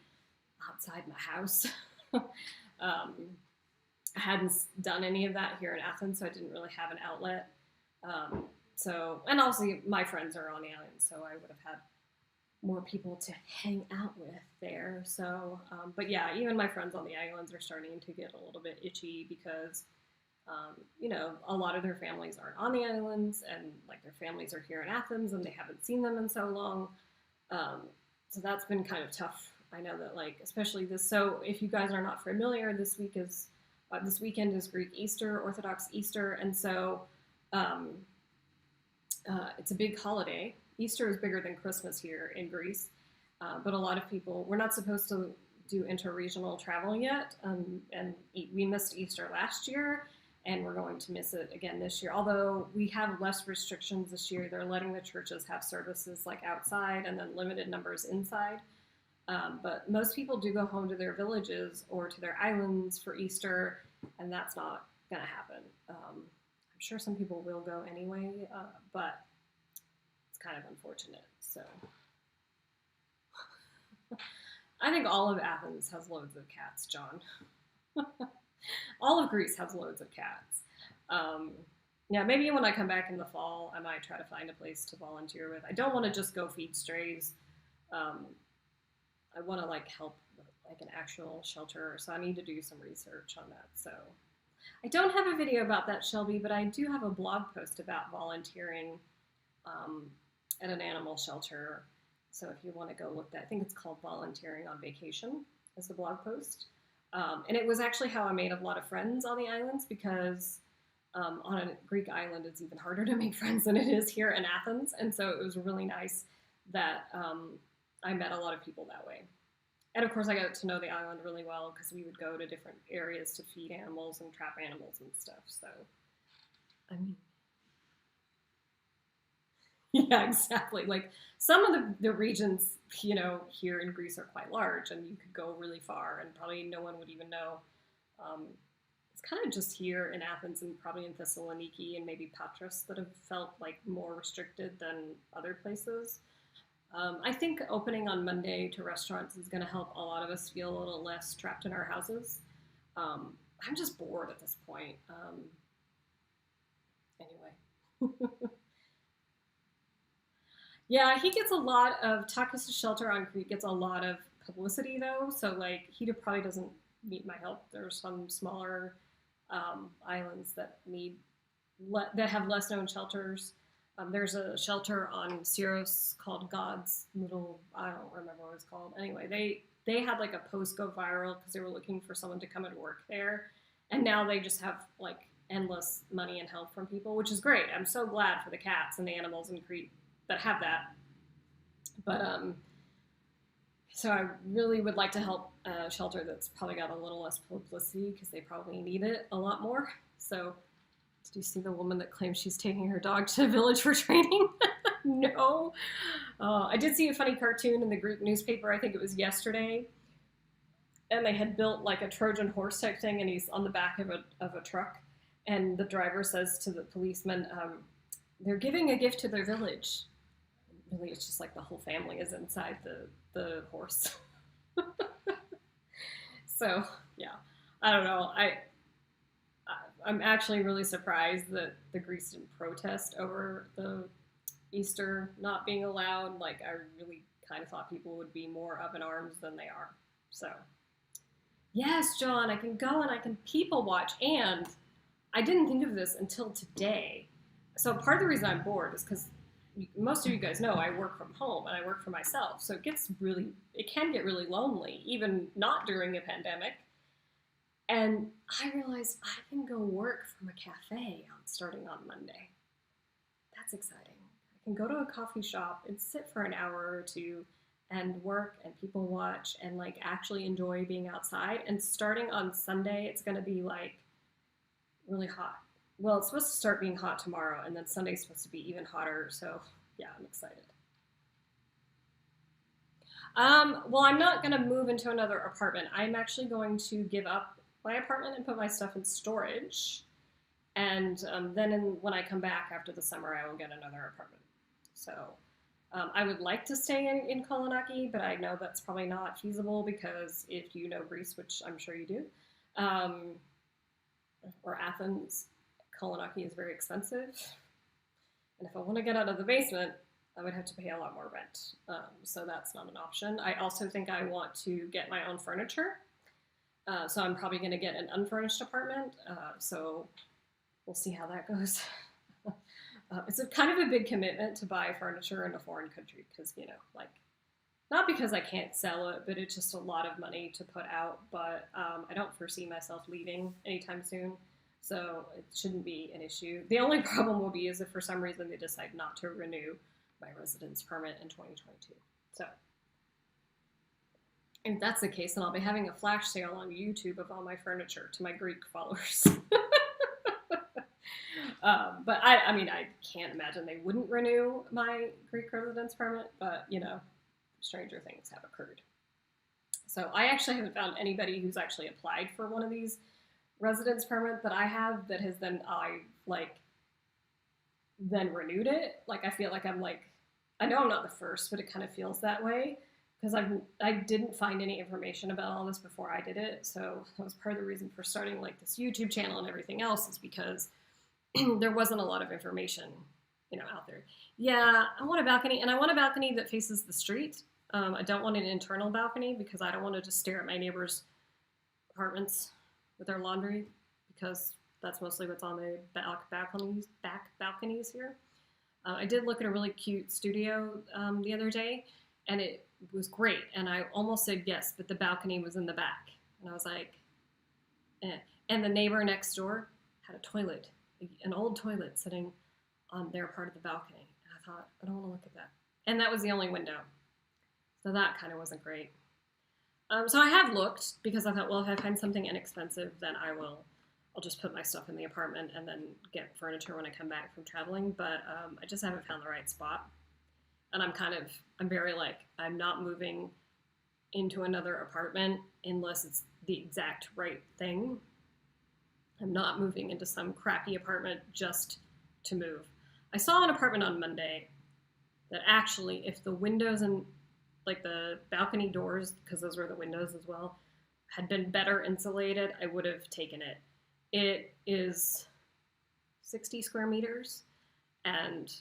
outside my house. I hadn't done any of that here in Athens, so I didn't really have an outlet. And also my friends are on the island, so I would have had more people to hang out with there. So, but yeah, even my friends on the islands are starting to get a little bit itchy because, a lot of their families aren't on the islands, and their families are here in Athens, and they haven't seen them in so long. So that's been kind of tough. I know that especially this. So if you guys are not familiar, this weekend is Greek Easter, Orthodox Easter, and so it's a big holiday. Easter is bigger than Christmas here in Greece, but a lot of people, we're not supposed to do interregional travel yet, and we missed Easter last year, and we're going to miss it again this year. Although we have less restrictions this year, they're letting the churches have services outside and then limited numbers inside. But most people do go home to their villages or to their islands for Easter, and that's not going to happen. I'm sure some people will go anyway, but it's kind of unfortunate. So I think all of Athens has loads of cats, John. All of Greece has loads of cats. Yeah, maybe when I come back in the fall, I might try to find a place to volunteer with. I don't want to just go feed strays. I want to help an actual shelter, so I need to do some research on that. So I don't have a video about that, Shelby, but I do have a blog post about volunteering at an animal shelter. So if you want to go look at, I think it's called Volunteering on Vacation as the blog post. And it was actually how I made a lot of friends on the islands, because on a Greek island, it's even harder to make friends than it is here in Athens. And so it was really nice that I met a lot of people that way. And of course, I got to know the island really well because we would go to different areas to feed animals and trap animals and stuff. So, I mean, yeah, exactly. Some of the regions, here in Greece are quite large, and you could go really far, and probably no one would even know. It's kind of just here in Athens and probably in Thessaloniki and maybe Patras that have felt more restricted than other places. I think opening on Monday to restaurants is going to help a lot of us feel a little less trapped in our houses. I'm just bored at this point. Anyway. Yeah, he gets a lot of, Takis' shelter on Crete gets a lot of publicity though, so probably doesn't need my help. There's some smaller islands that that have less known shelters. There's a shelter on Syros called God's Little, I don't remember what it's called. Anyway, they had a post go viral because they were looking for someone to come and work there. And now they just have endless money and help from people, which is great. I'm so glad for the cats and the animals in Crete that have that. But, so I really would like to help a shelter that's probably got a little less publicity because they probably need it a lot more. So, did you see the woman that claims she's taking her dog to the village for training? No. I did see a funny cartoon in the Greek newspaper, I think it was yesterday. And they had built a Trojan horse type thing, and he's on the back of a truck. And the driver says to the policeman, they're giving a gift to their village. Really, it's just the whole family is inside the horse. So, yeah. I don't know. I'm actually really surprised that the Greeks didn't protest over the Easter not being allowed. I really kind of thought people would be more up in arms than they are. So, Yes, John, I can go and I can people watch. And I didn't think of this until today. So part of the reason I'm bored is because most of you guys know I work from home and I work for myself. So it can get really lonely, even not during a pandemic. And I realized I can go work from a cafe starting on Monday. That's exciting. I can go to a coffee shop and sit for an hour or two and work and people watch and like actually enjoy being outside. And starting on Sunday, it's going to be like really hot. Well, it's supposed to start being hot tomorrow, and then Sunday's supposed to be even hotter. So yeah, I'm excited. Well, I'm not going to move into another apartment. I'm actually going to give up my apartment and put my stuff in storage. And when I come back after the summer, I will get another apartment. So I would like to stay in Kolonaki, but I know that's probably not feasible because if you know Greece, which I'm sure you do, um, or Athens, Kolonaki is very expensive. And if I want to get out of the basement, I would have to pay a lot more rent. So that's not an option. I also think I want to get my own furniture. So I'm probably going to get an unfurnished apartment. So we'll see how that goes. It's a kind of a big commitment to buy furniture in a foreign country because, like, not because I can't sell it, but it's just a lot of money to put out. But I don't foresee myself leaving anytime soon. So it shouldn't be an issue. The only problem will be is if for some reason they decide not to renew my residence permit in 2022. So if that's the case, then I'll be having a flash sale on YouTube of all my furniture to my Greek followers. But I can't imagine they wouldn't renew my Greek residence permit, but, stranger things have occurred. So I actually haven't found anybody who's actually applied for one of these residence permit that I have that has then then renewed it. Like I feel like I know I'm not the first, but it kind of feels that way because I didn't find any information about all this before I did it. So that was part of the reason for starting like this YouTube channel and everything else is because there wasn't a lot of information, out there. Yeah, I want a balcony, and I want a balcony that faces the street. I don't want an internal balcony because I don't want to just stare at my neighbors' apartments with their laundry because that's mostly what's on the back balconies here. I did look at a really cute studio the other day, and it was great. And I almost said yes, but the balcony was in the back, and I was like, eh. And the neighbor next door had a toilet, an old toilet sitting on their part of the balcony. And I thought, I don't want to look at that. And that was the only window. So that kind of wasn't great. So I have looked because I thought, well, if I find something inexpensive, then I'll just put my stuff in the apartment and then get furniture when I come back from traveling. But I just haven't found the right spot. And I'm very I'm not moving into another apartment unless it's the exact right thing. I'm not moving into some crappy apartment just to move. I saw an apartment on Monday that actually, if the windows and the balcony doors, because those were the windows as well, had been better insulated, I would have taken it. It is 60 square meters, and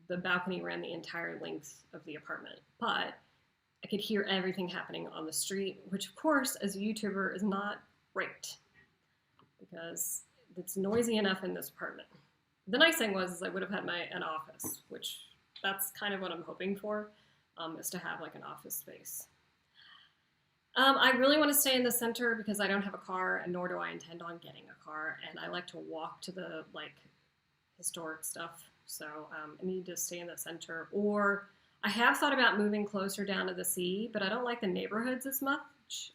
the balcony ran the entire length of the apartment. But I could hear everything happening on the street, which, of course, as a YouTuber, is not great because it's noisy enough in this apartment. The nice thing was I would have had an office, which that's kind of what I'm hoping for, is to have an office space. I really want to stay in the center because I don't have a car, and nor do I intend on getting a car, and I like to walk to the historic stuff. So I need to stay in the center. Or I have thought about moving closer down to the sea, but I don't like the neighborhoods as much.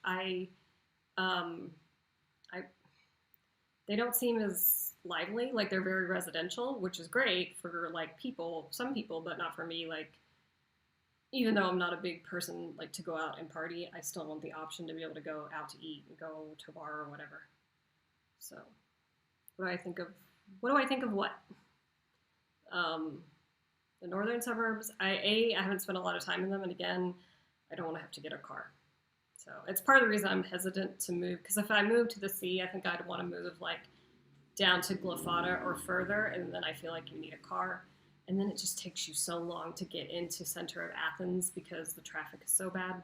They don't seem as lively. They're very residential, which is great for some people, but not for me. Even though I'm not a big person to go out and party, I still want the option to be able to go out to eat and go to a bar or whatever. So, what do I think of what? The northern suburbs. I haven't spent a lot of time in them, and again, I don't want to have to get a car. So it's part of the reason I'm hesitant to move, because if I move to the sea, I think I'd want to move down to Glyfada or further, and then I feel like you need a car. And then it just takes you so long to get into center of Athens because the traffic is so bad.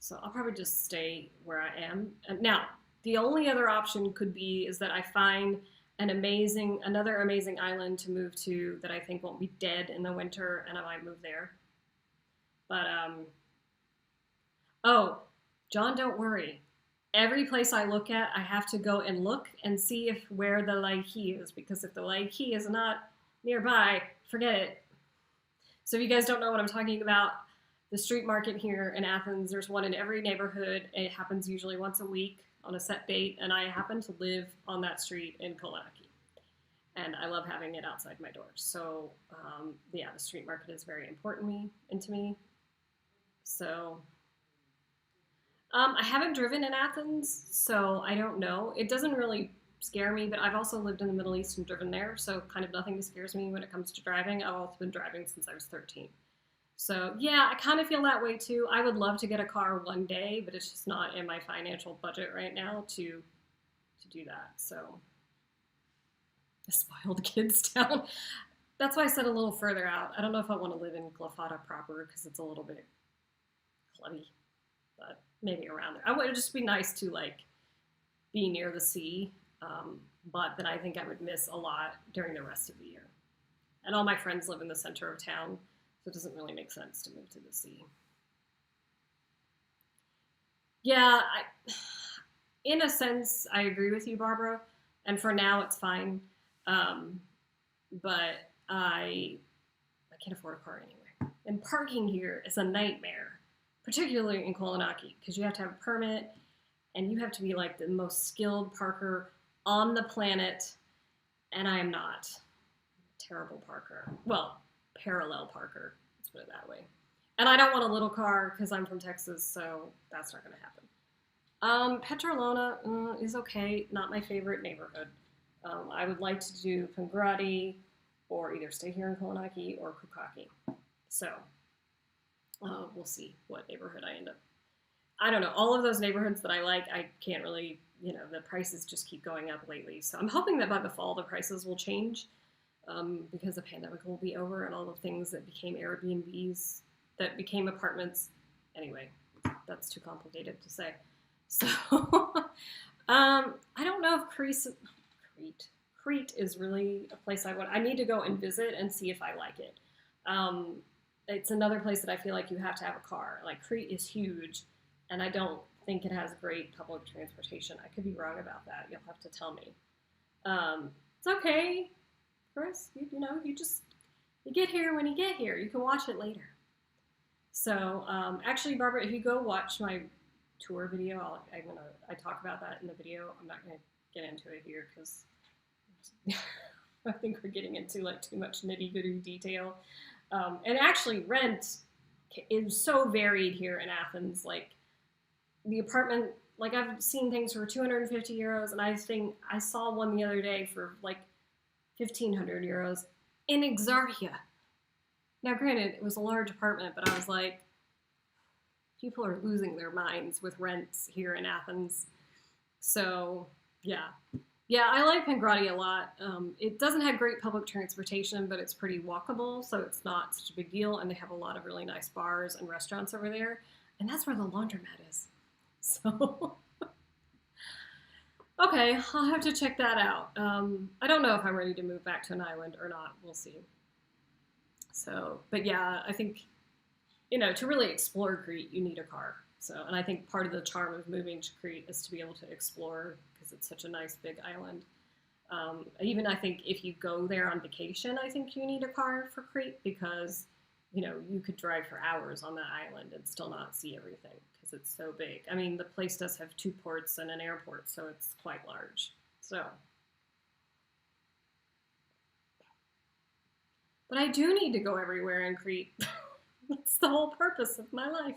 So I'll probably just stay where I am. And now, the only other option could be is that I find another amazing island to move to that I think won't be dead in the winter, and I might move there. But oh, John, don't worry. Every place I look at, I have to go and look and see if where the Laiki is, because if the Laiki is not nearby, forget it. So if you guys don't know what I'm talking about, the street market here in Athens, there's one in every neighborhood. It happens usually once a week on a set date, and I happen to live on that street in Kolonaki. And I love having it outside my door. So yeah, the street market is very important to me. So I haven't driven in Athens, so I don't know. It doesn't really scare me, but I've also lived in the Middle East and driven there, so kind of nothing scares me when it comes to driving. I've also been driving since I was 13. So yeah, I kind of feel that way too. I would love to get a car one day, but it's just not in my financial budget right now to do that. So a spoiled kids town. That's why I said a little further out. I don't know if I want to live in Glafada proper because it's a little bit clutty, but maybe around there. It would just be nice to like be near the sea, but then I think I would miss a lot during the rest of the year. And all my friends live in the center of town, so it doesn't really make sense to move to the sea. Yeah, in a sense, I agree with you, Barbara. And for now, it's fine. But I can't afford a car anyway. And parking here is a nightmare, particularly in Kolonaki, because you have to have a permit, and you have to be like the most skilled parker on the planet, and I am not. Terrible parker. Well, parallel parker, let's put it that way. And I don't want a little car because I'm from Texas, so that's not going to happen. Petrolona is okay, not my favorite neighborhood. I would like to do Pangrati or either stay here in Kolonaki or Kukaki. So we'll see what neighborhood I end up. I don't know. All of those neighborhoods that I like, I can't really, the prices just keep going up lately. So I'm hoping that by the fall the prices will change because the pandemic will be over and all the things that became Airbnbs, that became apartments. Anyway, that's too complicated to say. So I don't know if Crete is really a place I need to go and visit and see if I like it. It's another place that I feel like you have to have a car. Like Crete is huge, and I don't think it has great public transportation. I could be wrong about that. You'll have to tell me. It's okay, Chris. You get here when you get here. You can watch it later. So actually, Barbara, if you go watch my tour video, I talk about that in the video. I'm not gonna get into it here because I think we're getting into like too much nitty-gritty detail. And actually, rent is so varied here in Athens. Like the apartment, like I've seen things for 250 euros, and I saw one the other day for like 1,500 euros in Exarchia. Now, granted, it was a large apartment, but I was like, people are losing their minds with rents here in Athens. So, yeah. Yeah, I like Pangrati a lot. It doesn't have great public transportation, but it's pretty walkable, so it's not such a big deal. And they have a lot of really nice bars and restaurants over there. And that's where the laundromat is. So, okay, I'll have to check that out. I don't know if I'm ready to move back to an island or not. We'll see. So, but yeah, I think, to really explore Crete, you need a car. So, and I think part of the charm of moving to Crete is to be able to explore because it's such a nice big island. Even I think if you go there on vacation, I think you need a car for Crete because, you could drive for hours on that island and still not see everything because it's so big. I mean, the place does have 2 ports and an airport, so it's quite large. So, but I do need to go everywhere in Crete. That's the whole purpose of my life.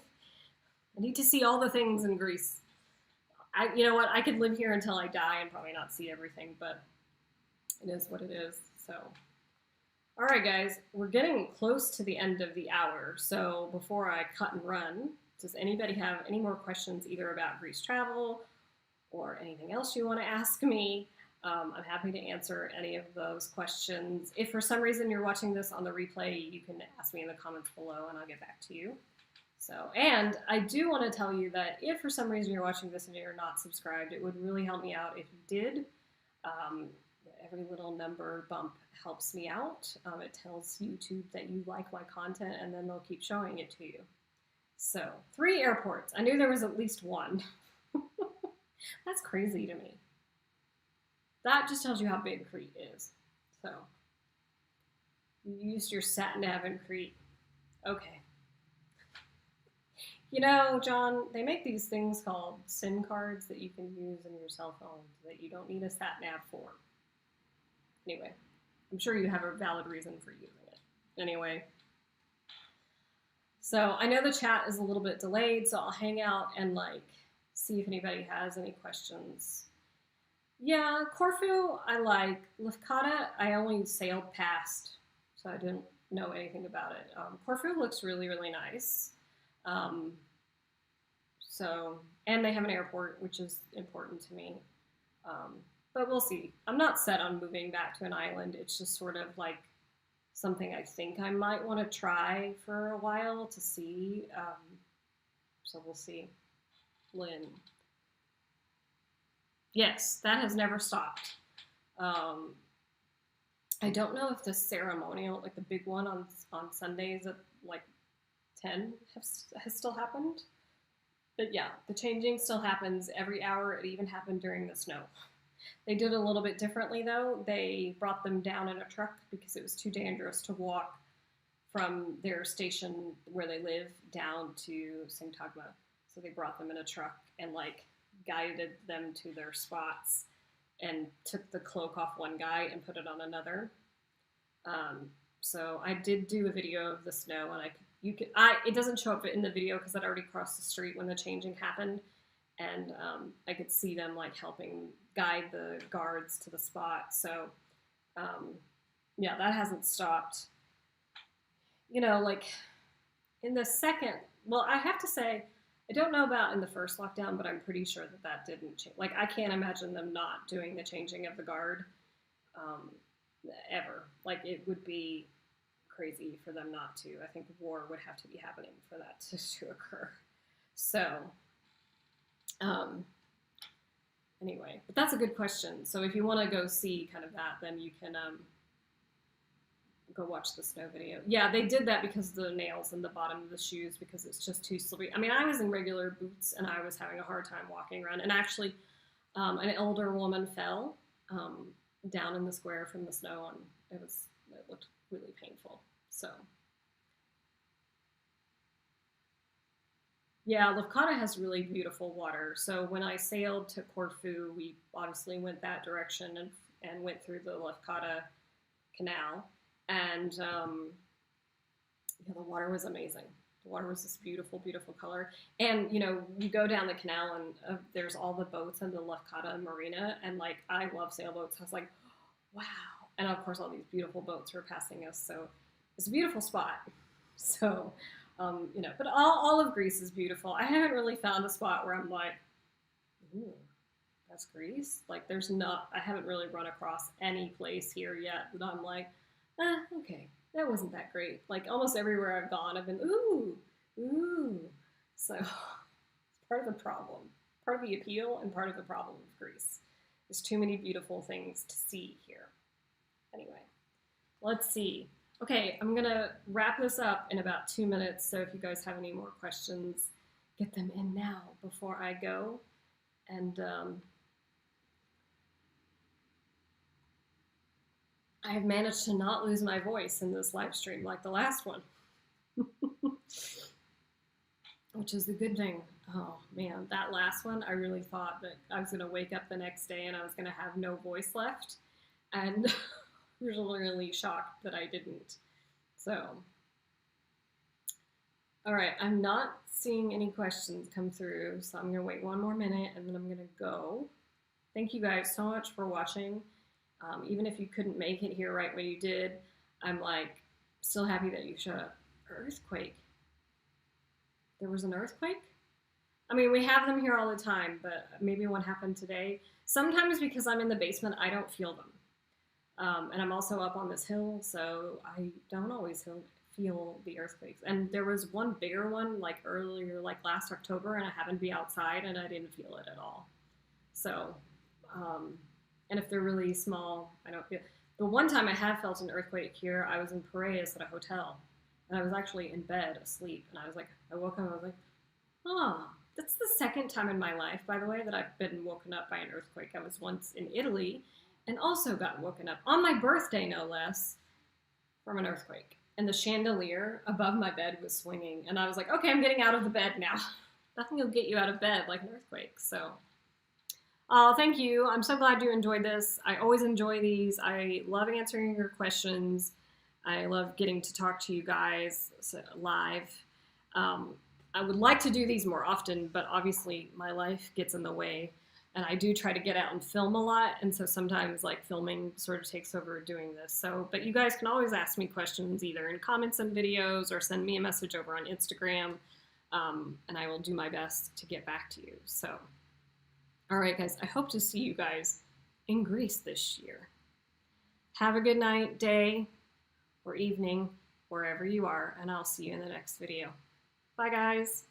I need to see all the things in Greece. You know what? I could live here until I die and probably not see everything, but it is what it is. So, all right, guys, we're getting close to the end of the hour. So before I cut and run, does anybody have any more questions either about Greece travel or anything else you want to ask me? I'm happy to answer any of those questions. If for some reason you're watching this on the replay, you can ask me in the comments below and I'll get back to you. So, and I do want to tell you that if for some reason you're watching this and you're not subscribed, it would really help me out if you did. Um, every little number bump helps me out. It tells YouTube that you like my content, and then they'll keep showing it to you. So, 3 airports. I knew there was at least one. That's crazy to me. That just tells you how big Crete is. So, you used your sat nav in Crete. Okay. You know, John, they make these things called SIM cards that you can use in your cell phone that you don't need a sat nav for. Anyway, I'm sure you have a valid reason for using it. Anyway, so I know the chat is a little bit delayed, so I'll hang out and see if anybody has any questions. Yeah, Corfu, I like. Lefkada, I only sailed past, so I didn't know anything about it. Corfu looks really, really nice. And they have an airport, which is important to me. But we'll see. I'm not set on moving back to an island. It's just sort of like something I think I might want to try for a while to see. So we'll see. Lynn. Yes, that has never stopped. I don't know if the ceremonial, like the big one on Sundays at 10 has still happened. But yeah, the changing still happens every hour. It even happened during the snow. They did a little bit differently though. They brought them down in a truck because it was too dangerous to walk from their station where they live down to Singtagma. So they brought them in a truck and guided them to their spots and took the cloak off one guy and put it on another. So I did do a video of the snow, and it doesn't show up in the video because I'd already crossed the street when the changing happened, and I could see them helping guide the guards to the spot. So yeah, that hasn't stopped. In the second, well, I have to say, I don't know about in the first lockdown, but I'm pretty sure that didn't change. I can't imagine them not doing the changing of the guard ever. It would be crazy for them not to. I think war would have to be happening for that to occur. So, anyway, but that's a good question. So if you want to go see kind of that, then you can go watch the snow video. Yeah, they did that because of the nails in the bottom of the shoes, because it's just too slippery. I mean, I was in regular boots and I was having a hard time walking around. And actually, an older woman fell down in the square from the snow, and it looked really painful. So, yeah, Lefkada has really beautiful water. So when I sailed to Corfu, we obviously went that direction and went through the Lefkada Canal. And yeah, the water was amazing. The water was this beautiful, beautiful color. And, you go down the canal and there's all the boats in the Lefkada Marina. And, I love sailboats. I was like, wow. And, of course, all these beautiful boats were passing us. So it's a beautiful spot. So, but all of Greece is beautiful. I haven't really found a spot where I'm like, ooh, that's Greece. I haven't really run across any place here yet that I'm like, okay, that wasn't that great. Almost everywhere I've gone, I've been, ooh. So it's part of the problem, part of the appeal, and part of the problem of Greece. There's too many beautiful things to see here. Anyway, let's see. Okay, I'm going to wrap this up in about 2 minutes, so if you guys have any more questions, get them in now before I go. And I have managed to not lose my voice in this live stream like the last one, which is a good thing. Oh man, that last one, I really thought that I was going to wake up the next day and I was going to have no voice left, and I was really shocked that I didn't. So, all right, I'm not seeing any questions come through, so I'm going to wait 1 more minute and then I'm going to go. Thank you guys so much for watching. Even if you couldn't make it here right when you did, I'm still happy that you showed up. Earthquake. There was an earthquake? I mean, we have them here all the time, but maybe one happened today. Sometimes because I'm in the basement, I don't feel them. And I'm also up on this hill, so I don't always feel the earthquakes. And there was one bigger one like earlier, like last October, and I happened to be outside and I didn't feel it at all. So, and if they're really small, I don't feel. The one time I have felt an earthquake here, I was in Korres at a hotel, and I was actually in bed asleep, and I woke up, and I was like, oh, that's the second time in my life, by the way, that I've been woken up by an earthquake. I was once in Italy, and also got woken up on my birthday, no less, from an earthquake. And the chandelier above my bed was swinging, and I was like, okay, I'm getting out of the bed now. Nothing will get you out of bed like an earthquake. So, thank you. I'm so glad you enjoyed this. I always enjoy these. I love answering your questions. I love getting to talk to you guys live. I would like to do these more often, but obviously my life gets in the way. And I do try to get out and film a lot, and so sometimes like filming sort of takes over doing this. So, but you guys can always ask me questions either in comments and videos or send me a message over on Instagram, and I will do my best to get back to you. So, all right, guys, I hope to see you guys in Greece this year. Have a good night, day, or evening, wherever you are, and I'll see you in the next video. Bye, guys.